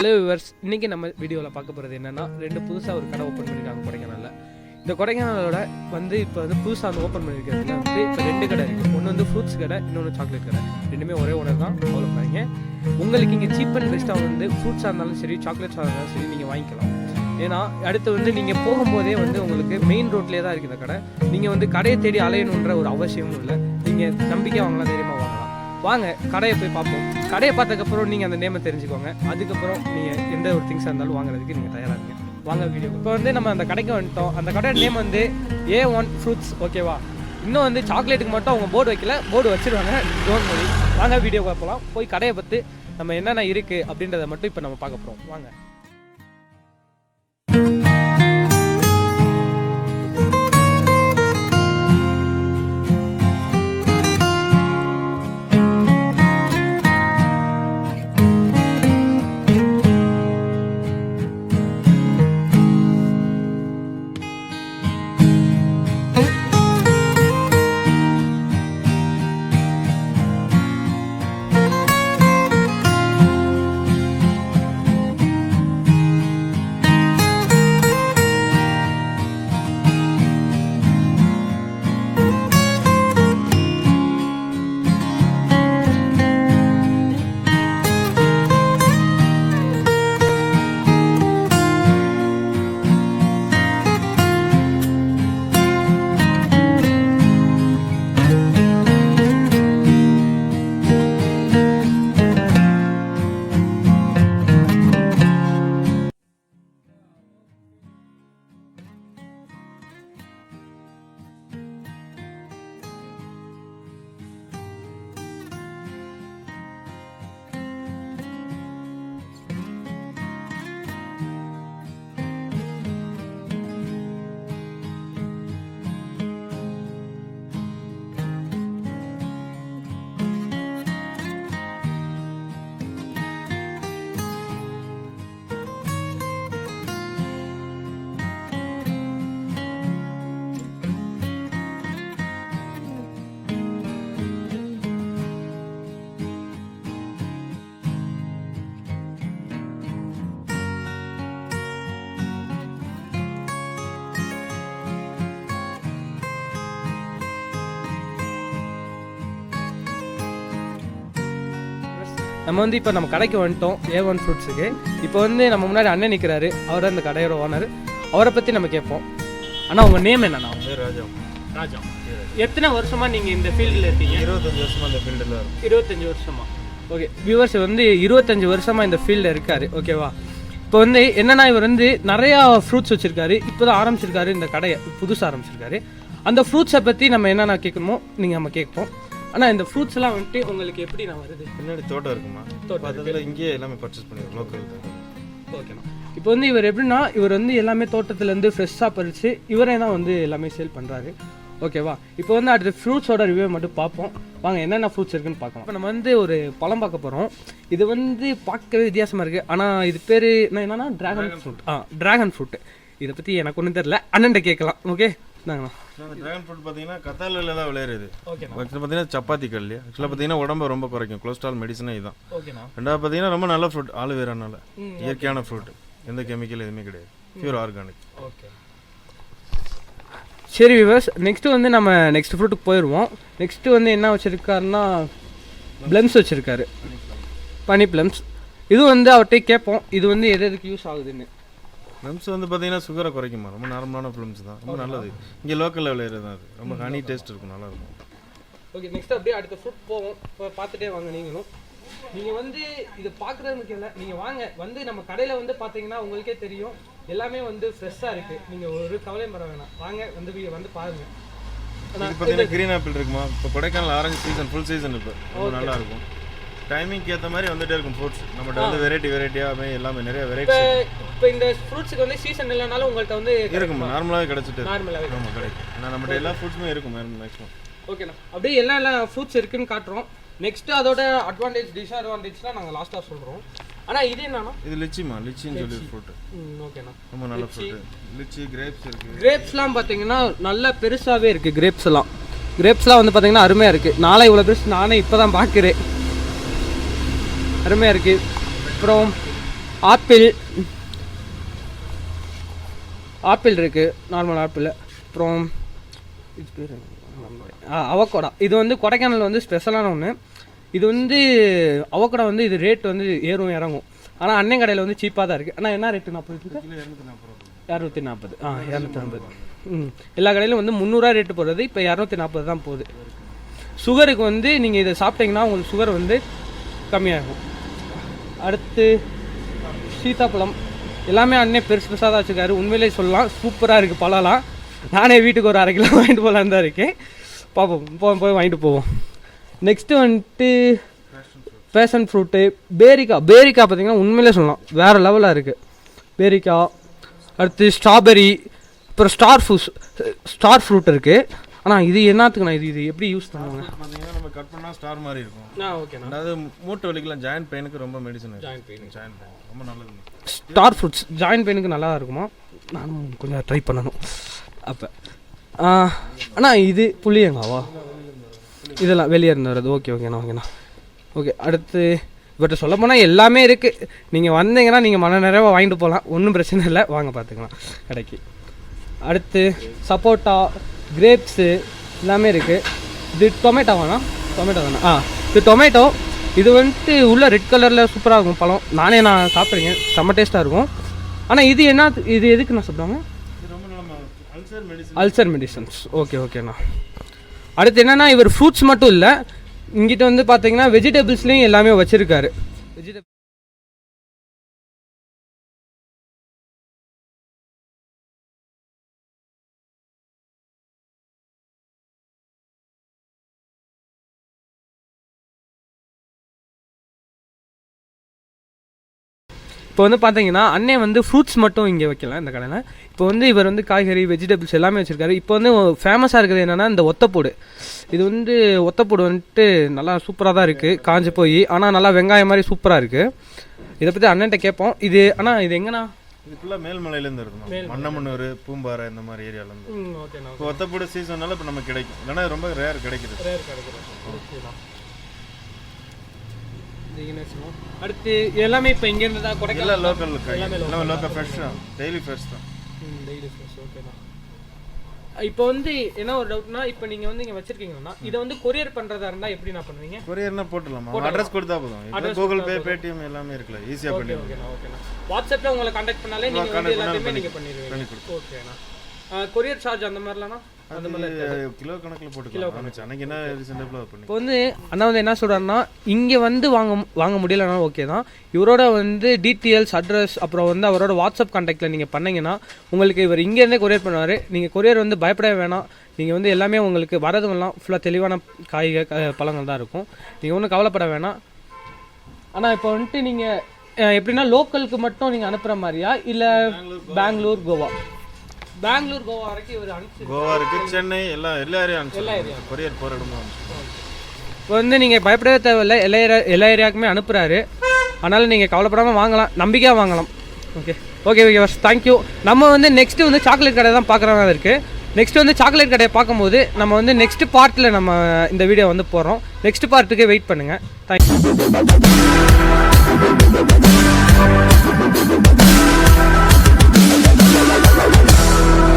Hello viewers, இன்றைக்கி நம்ம வீடியோவில் பார்க்க போகிறது என்னென்னா, புதுசாக ஒரு கடை ஓப்பன் பண்ணியிருக்காங்க கொடைக்கானலில். இந்த கொடைக்கானலோட இப்போ புதுசாக ஓப்பன் பண்ணியிருக்கிறதுல இப்போ 2 கடை இருக்குது. ஒன்று ஃப்ரூட்ஸ் கடை, இன்னொன்று சாக்லேட் கடை. ரெண்டுமே ஒரே ஓனர் தான், ஃபாலோ பண்ணீங்க. உங்களுக்கு இங்கே சீப் அண்ட் பெஸ்ட்டாக ஃப்ரூட்ஸாக இருந்தாலும் சரி, சாக்லேட்ஸாக இருந்தாலும் சரி நீங்கள் வாங்கிக்கலாம். ஏன்னா அடுத்து நீங்கள் போகும்போதே உங்களுக்கு மெயின் ரோட்லேயே தான் இருக்குது இந்த கடை. நீங்கள் கடையை தேடி அலையணுன்ற ஒரு அவசியமும் இல்லை. நீங்கள் நம்பிக்கை வாங்கலாம், தைரியமாக வாங்கலாம். வாங்க கடையை போய் பார்ப்போம். கடையை பார்த்ததுக்கப்புறம் நீங்கள் அந்த நேமை தெரிஞ்சுக்கோங்க. அதுக்கப்புறம் நீங்கள் எந்த ஒரு திங்ஸாக இருந்தாலும் வாங்குறதுக்கு நீங்கள் தயாராகுங்க. வாங்க வீடியோ. இப்போ நம்ம அந்த கடைக்கு வந்துட்டோம். அந்த கடையோட நேம் A1 ஃப்ரூட்ஸ். ஓகேவா? இன்னும் சாக்லேட்டுக்கு மட்டும் அவங்க போர்டு வைக்கல, போர்டு வச்சுருவாங்க. Don't worry. வாங்க வீடியோ பார்க்கலாம். போய் கடையை பற்றி நம்ம என்னென்ன இருக்குது அப்படின்றத மட்டும் இப்போ நம்ம பார்க்க போகிறோம். வாங்க. நம்ம இப்போ நம்ம கடைக்கு வந்துட்டோம், A1 ஃப்ரூட்ஸுக்கு. இப்போ நம்ம முன்னாடி அண்ணன் நிற்கிறாரு. அவர் அந்த கடையோட ஓனர். அவரை பற்றி நம்ம கேட்போம். ஆனால் உங்கள் நேம் என்னண்ணா? ராஜா. ராஜா. எத்தனை வருஷமாக நீங்கள் இந்த ஃபீல்டில் இருக்கீங்க? 25 வருஷமாக இந்த ஃபீல்டில் இருக்கும். 25 வருஷமா? ஓகே. வியூவர்ஸ் 25 வருஷமாக இந்த ஃபீல்டில் இருக்கார். ஓகேவா? இப்போ என்னென்னா, இவர் நிறையா ஃப்ரூட்ஸ் வச்சுருக்காரு. இப்போ தான் ஆரம்பிச்சிருக்காரு இந்த கடையை, புதுசாக ஆரம்பிச்சிருக்காரு. அந்த ஃப்ரூட்ஸை பற்றி நம்ம என்னென்ன கேட்கணுமோ நீங்கள் நம்ம கேட்போம். ஆனால் இந்த ஃப்ரூட்ஸ்லாம் உங்களுக்கு எப்படி நான் வருது? பின்னாடி தோட்டம் இருக்குமா? தோட்டம் அதில் இங்கேயே எல்லாமே பர்ச்சேஸ் பண்ணிடுவோம், லோக்கல் தான். ஓகேண்ணா. இப்போ இவர் எப்படின்னா, இவர் எல்லாமே தோட்டத்துலேருந்து ஃப்ரெஷ்ஷாக பறித்து இவரே தான் எல்லாமே சேல் பண்ணுறாரு. ஓகேவா? இப்போ அடுத்த ஃப்ரூட்ஸோட ரிவ்யூ மட்டும் பார்ப்போம். வாங்க என்னென்ன ஃப்ரூட்ஸ் இருக்குன்னு பார்க்கலாம். இப்போ நம்ம ஒரு பழம் பார்க்க போகிறோம். இது பார்க்கவே வித்தியாசமாக இருக்குது. ஆனால் இது பேர் என்னன்னா ட்ராகன் ஃப்ரூட். Dragon fruit. இதை பற்றி எனக்கு ஒன்றும் தெரியல, அண்ணன்ட்ட கேட்கலாம். ஓகே நாங்கண்ணா. ட்ராகன் ஃப்ரூட் பார்த்தீங்கன்னா கத்தாலில் தான் விளையிறது. ஓகே. பார்த்தீங்கன்னா சப்பாத்தி கல். ஆக்சுவலாக பார்த்தீங்கன்னா உடம்பை ரொம்ப குறைக்கும், கொலஸ்ட்ரால் மெடிசனே இதுதான். ஓகேண்ணா. ரெண்டாவது பார்த்தீங்கன்னா ரொம்ப நல்ல ஃப்ரூட், ஆலுவேரானால இயற்கையான ஃப்ரூட், எந்த கெமிக்கல் எதுவுமே கிடையாது, பியூர் ஆர்கானிக். ஓகே. சரி விவர்ஸ், நெக்ஸ்ட்டு நம்ம நெக்ஸ்ட் ஃப்ரூட்டுக்கு போயிடுவோம். நெக்ஸ்ட்டு என்ன வச்சுருக்காருன்னா, ப்ளம்ஸ் வச்சுருக்காரு, பனி ப்ளம்ஸ். இது அவர்கிட்ட கேட்போம், இது எதுக்கு யூஸ் ஆகுதுன்னு. ப்ளம்ஸ் பார்த்தீங்கன்னா சுகரை குறைக்குமா, ரொம்ப நார்மலான ப்ளம்ஸ் தான், ரொம்ப நல்லது. இங்கே லோக்கலில் விளையிறது தான், அது ரொம்ப ஹனி டேஸ்ட் இருக்கும், நல்லாயிருக்கும். ஓகே. நெக்ஸ்ட் அப்படியே அடுத்த ஃப்ரூட் போவோம். இப்போ பார்த்துட்டே வாங்க. நீங்களும் இது பார்க்குறது முக்கியம் இல்லை, நீங்கள் வாங்க நம்ம கடையில் பார்த்தீங்கன்னா உங்களுக்கே தெரியும், எல்லாமே ஃப்ரெஷ்ஷாக இருக்குது. நீங்கள் ஒரு கவலையும் பட வேணாம், வாங்க பாருங்கள். பார்த்தீங்கன்னா க்ரீன் ஆப்பிள் இருக்குமா? இப்போ Kodaikanal orange season, full season. இப்போ நல்லா இருக்கும். டைமிங்க்கு ஏற்ற மாதிரி வந்துட்டே இருக்கும் ஃப்ரூட்ஸ். நம்மகிட்ட வெரைட்டியாகவே எல்லாமே நிறைய வெரைட்டி. இப்போ இந்த ஃப்ரூட்ஸுக்கு சீசன் இல்லைனாலும் உங்கள்கிட்ட இருக்கும், நார்மலாகவே கிடைச்சிட்டு நார்மலாகவே நம்ம கிடைக்கும். ஏன்னா நம்மகிட்ட எல்லா ஃப்ரூட்ஸுமே இருக்கும் மேக்ஸிமம். ஓகேண்ணா. அப்படியே எல்லா ஃப்ரூட்ஸ் இருக்குன்னு காட்டுறோம். நெக்ஸ்ட் அதோட அட்வான்டேஜ் டிஸ்அட்வான்டேஜ்லாம் நாங்கள் லாஸ்ட்டாக சொல்கிறோம். ஆனால் இது என்னன்னா, இது லிச்சின்னு சொல்லி ஃப்ரூட். ஓகேண்ணா. ரொம்ப நல்ல ஃப்ரூட். லிச்சி, கிரேப்ஸ் இருக்குது. கிரேப்ஸ்லாம் பார்த்தீங்கன்னா நல்லா பெருசாகவே இருக்குது. கிரேப்ஸ்லாம் பார்த்தீங்கன்னா அருமையாக இருக்குது. நாளை இவ்வளோ பெருசு நானே இப்போ தான் பார்க்குறேன். அருமையாக இருக்குது. அப்புறம் ஆப்பிள் இருக்குது, நார்மல் ஆப்பிள். அப்புறம் இது பேர் அவக்கோடா. இது வந்து கொடைக்கானல் வந்து ஸ்பெஷலான ஒன்று. இது வந்து அவக்கோடா வந்து இது ரேட் வந்து ஏறும் இறங்கும். ஆனால் அண்ணன் கடையில் வந்து சீப்பாக தான் இருக்குது. ஆனால் என்ன ரேட்டு 40? 240. 240. எல்லா கடையிலும் வந்து 300 ரேட்டு போடுறது, இப்போ 240 தான் போகுது. சுகருக்கு வந்து நீங்கள் இதை சாப்பிட்டீங்கன்னா உங்களுக்கு சுகர் வந்து கம்மியாகும். அடுத்து சீத்தாப்பழம் எல்லாமே அண்ணன் பெருசு பெருசாக தான் வச்சுருக்காரு. உண்மையிலே சொல்லலாம் சூப்பராக இருக்குது பழம்லாம். நானே வீட்டுக்கு ஒரு 1/2 கிலோ வாங்கிட்டு போகலான்னு தான் இருக்கேன். பார்ப்போம், போய் வாங்கிட்டு போவோம். நெக்ஸ்ட்டு வந்துட்டு பேஷன் ஃப்ரூட்டு, பேரிக்காய் பார்த்தீங்கன்னா உண்மையிலே சொல்லலாம் வேறு லெவலாக இருக்குது பேரிக்காய். அடுத்து ஸ்ட்ராபெரி, அப்புறம் ஸ்டார் ஃப்ரூட் இருக்குது. ஆனால் இது என்னத்துக்குண்ணா, இது எப்படி யூஸ் பண்ணுவாங்க? பார்த்தீங்கன்னா நம்ம கட் பண்ணால் ஸ்டார் மாதிரி இருக்கும். ஓகே. அதாவது மூட்டு வலிக்கலாம், ஜாயின்ட் பெயினுக்கு ரொம்ப மெடிசன். ஜாயின்ட் பெயின் ரொம்ப நல்லது. ஸ்டார் ஃப்ரூட்ஸ் ஜாயின்ட் பெயினுக்கு நல்லா இருக்குமா? நானும் கொஞ்சம் ட்ரை பண்ணணும். அப்போ அண்ணா இது புளியங்காவா? இதெல்லாம் வெளியே இருந்து வர்றது. ஓகேண்ணா. ஓகே. அடுத்து இவர்கிட்ட சொல்ல போனால் எல்லாமே இருக்குது. நீங்கள் வந்தீங்கன்னா நீங்கள் மன நிறைவாக வாங்கிட்டு போகலாம், ஒன்றும் பிரச்சனை இல்லை. வாங்க பார்த்துக்கலாம் கடைக்கு. அடுத்து சப்போட்டா, கிரேப்ஸு எல்லாமே இருக்குது. இது டொமேட்டோ தானே? இது டொமேட்டோ. இது வந்துட்டு உள்ள ரெட் கலரில் சூப்பராக இருக்கும் பழம். நான் சாப்பிட்றேன், செம்ம டேஸ்ட்டாக இருக்கும். ஆனால் இது என்ன, இது எதுக்கு நான் சாப்பிடுவாங்க? Ulcer medicines. ஓகேண்ணா. அடுத்து என்னென்னா இவர் ஃப்ரூட்ஸ் மட்டும் இல்லை, இங்கிட்ட வந்து பார்த்தீங்கன்னா வெஜிடபிள்ஸ்லேயும் எல்லாமே வச்சுருக்காரு. இப்போ வந்து பார்த்தீங்கன்னா அண்ணன் வந்து ஃப்ரூட்ஸ் மட்டும் இங்கே வைக்கலாம் இந்த கடையில். இப்போ வந்து இவர் வந்து காய்கறி, வெஜிடபிள்ஸ் எல்லாமே வச்சுருக்காரு. இப்போ வந்து ஃபேமஸாக இருக்கிறது என்னென்னா இந்த ஒத்தப்பூடு. இது வந்து ஒத்தப்பூடு வந்துட்டு நல்லா சூப்பராக தான் இருக்குது, காஞ்சி போய். ஆனால் நல்லா வெங்காயம் மாதிரி சூப்பராக இருக்குது. இதை பற்றி அண்ணன்ட்ட கேட்போம். இது ஆனால் இது எங்கண்ணா? இது ஃபுல்லாக மேல்மலையிலேருந்து இருக்குது, மன்னமன்னூர், பூம்பாறை இந்த மாதிரி ஏரியாவிலேருந்து. ஓகேண்ணா. இப்போ ஒத்தப்பூடு சீசன்னால இப்போ நமக்கு கிடைக்கும், இல்லைன்னா ரொம்ப ரேர் கிடைக்குது. ஓகேண்ணா. அடுத்து எல்லாமே இப்போ இங்கேருந்து தான் கொடைக்கானல் லோக்கல், எல்லாமே லோக்கல், ஃப்ரெஷ் தான், டெய்லி ஃப்ரெஷ் தான். ஓகேண்ணா. இப்போ வந்து என்ன ஒரு டவுட்னா, இப்போ நீங்கள் வந்து இங்கே வச்சிருக்கீங்கன்னா இதை வந்து கொரியர் பண்ணுறதா இருந்தால் எப்படி நான் பண்ணுவீங்க? கொரியர்னா போட்டுடலாமா? அட்ரஸ் கொடுத்தா போதும். கூகுள் பே, பேடிஎம் எல்லாமே இருக்குல்ல, ஈஸியாக பண்ணி. ஓகேண்ணா. வாட்ஸ்அப்பில் உங்களை கான்டாக்ட் பண்ணாலே நீங்கள் வந்து எல்லாத்தையுமே நீங்கள் பண்ணிடுவீங்க. ஓகேண்ணா. கொரியர் சார்ஜ் அந்த மாதிரிலாம் அந்த மாதிரி கிலோ கணக்கில் போட்டுக்கலாம். அன்னைக்கு என்ன ரீசனபிளாக பண்ணி. இப்போ வந்து அண்ணா வந்து என்ன சொல்கிறாருன்னா, இங்கே வந்து வாங்க முடியலன்னா ஓகே தான். இவரோட வந்து டீட்டெயில்ஸ், அட்ரஸ், அப்புறம் வந்து அவரோட வாட்ஸ்அப் கான்டாக்டில் நீங்கள் பண்ணிங்கன்னா உங்களுக்கு இவர் இங்கேருந்தே கொரியர் பண்ணுவார். நீங்கள் கொரியர் வந்து பயப்படவே வேணாம். நீங்கள் வந்து எல்லாமே உங்களுக்கு வரதுங்கெல்லாம் ஃபுல்லாக தெளிவான பழங்கள் தான் இருக்கும். நீங்கள் ஒன்றும் கவலைப்பட வேணாம். ஆனால் இப்போ வந்துட்டு நீங்கள் எப்படின்னா லோக்கலுக்கு மட்டும் நீங்கள் அனுப்புகிற மாதிரியா, இல்லை பெங்களூர், கோவா வரைக்கும் இவர் அனுப்பிச்சு? கோவா இருக்குது, சென்னை, எல்லா ஏரியாவும் கொரியர் போகிற இடமா. இப்போ வந்து நீங்கள் பயப்படவே தேவையில்லை, எல்லா ஏரியாவுக்குமே அனுப்புகிறாரு. அதனால் நீங்கள் கவலைப்படாமல் வாங்கலாம், நம்பிக்கையாக வாங்கலாம். Okay bus, thank you. நம்ம வந்து நெக்ஸ்ட்டு வந்து சாக்லேட் கடை தான் பார்க்குற மாதிரி இருக்குது. நெக்ஸ்ட் வந்து சாக்லேட் கடையை பார்க்கும்போது நம்ம வந்து நெக்ஸ்ட் பார்ட்டில் நம்ம இந்த வீடியோ வந்து போடுறோம். நெக்ஸ்ட் பார்ட்டுக்கு வெயிட் பண்ணுங்கள். தேங்க்யூ.